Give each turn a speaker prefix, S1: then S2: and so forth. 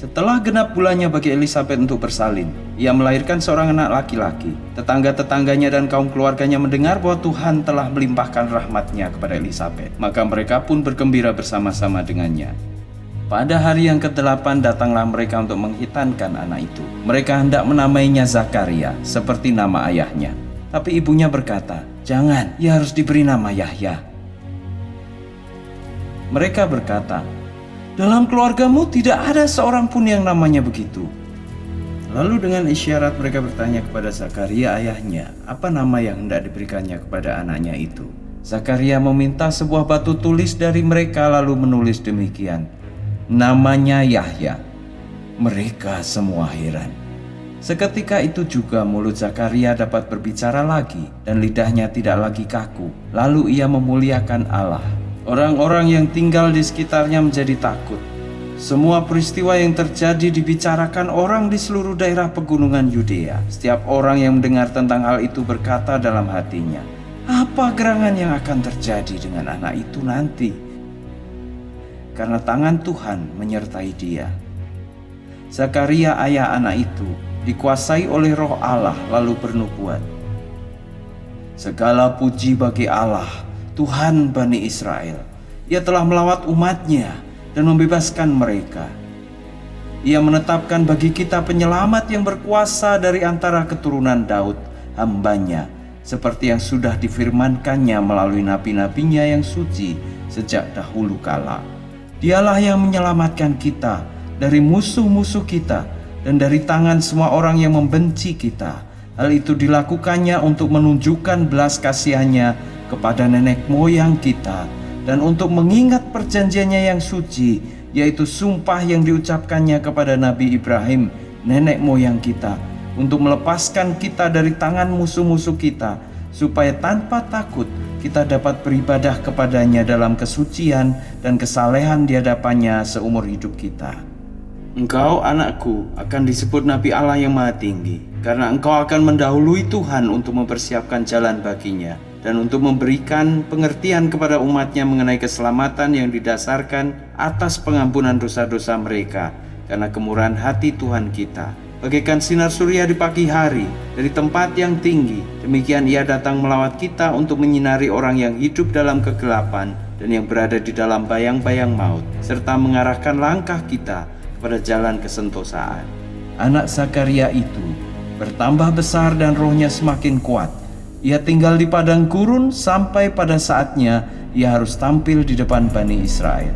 S1: Setelah genap bulannya bagi Elisabet untuk bersalin, ia melahirkan seorang anak laki-laki. Tetangga-tetangganya dan kaum keluarganya mendengar bahwa Tuhan telah melimpahkan rahmat-Nya kepada Elisabet. Maka mereka pun bergembira bersama-sama dengannya. Pada hari yang ke-8 datanglah mereka untuk menghitankan anak itu. Mereka hendak menamainya Zakaria, seperti nama ayahnya. Tapi ibunya berkata, "Jangan, ia harus diberi nama Yahya." Mereka berkata, "Dalam keluargamu tidak ada seorang pun yang namanya begitu." Lalu dengan isyarat mereka bertanya kepada Zakaria ayahnya, apa nama yang hendak diberikannya kepada anaknya itu. Zakaria meminta sebuah batu tulis dari mereka lalu menulis demikian, "Namanya Yahya." Mereka semua heran. Seketika itu juga mulut Zakaria dapat berbicara lagi dan lidahnya tidak lagi kaku. Lalu ia memuliakan Allah. Orang-orang yang tinggal di sekitarnya menjadi takut. Semua peristiwa yang terjadi dibicarakan orang di seluruh daerah pegunungan Yudea. Setiap orang yang mendengar tentang hal itu berkata dalam hatinya, "Apa gerangan yang akan terjadi dengan anak itu nanti?" Karena tangan Tuhan menyertai dia. Zakaria ayah anak itu dikuasai oleh Roh Allah lalu bernubuat, "Segala puji bagi Allah, Tuhan Bani Israel. Ia telah melawat umat-Nya dan membebaskan mereka. Ia menetapkan bagi kita penyelamat yang berkuasa dari antara keturunan Daud, hamba-Nya, seperti yang sudah difirmankannya melalui nabi-nabinya yang suci sejak dahulu kala. Dialah yang menyelamatkan kita dari musuh-musuh kita dan dari tangan semua orang yang membenci kita. Hal itu dilakukannya untuk menunjukkan belas kasihannya kepada nenek moyang kita dan untuk mengingat perjanjiannya yang suci, yaitu sumpah yang diucapkannya kepada Nabi Ibrahim, nenek moyang kita, untuk melepaskan kita dari tangan musuh-musuh kita, supaya tanpa takut kita dapat beribadah kepadanya dalam kesucian dan kesalehan di hadapannya seumur hidup kita. Engkau, anakku, akan disebut Nabi Allah yang Maha Tinggi, karena engkau akan mendahului Tuhan untuk mempersiapkan jalan baginya, dan untuk memberikan pengertian kepada umat-Nya mengenai keselamatan yang didasarkan atas pengampunan dosa-dosa mereka, karena kemurahan hati Tuhan kita. Bagaikan sinar surya di pagi hari dari tempat yang tinggi, demikian Ia datang melawat kita untuk menyinari orang yang hidup dalam kegelapan dan yang berada di dalam bayang-bayang maut, serta mengarahkan langkah kita kepada jalan kesentosaan. Anak Zakaria itu bertambah besar dan rohnya semakin kuat. Ia tinggal di padang gurun sampai pada saatnya ia harus tampil di depan Bani Israel.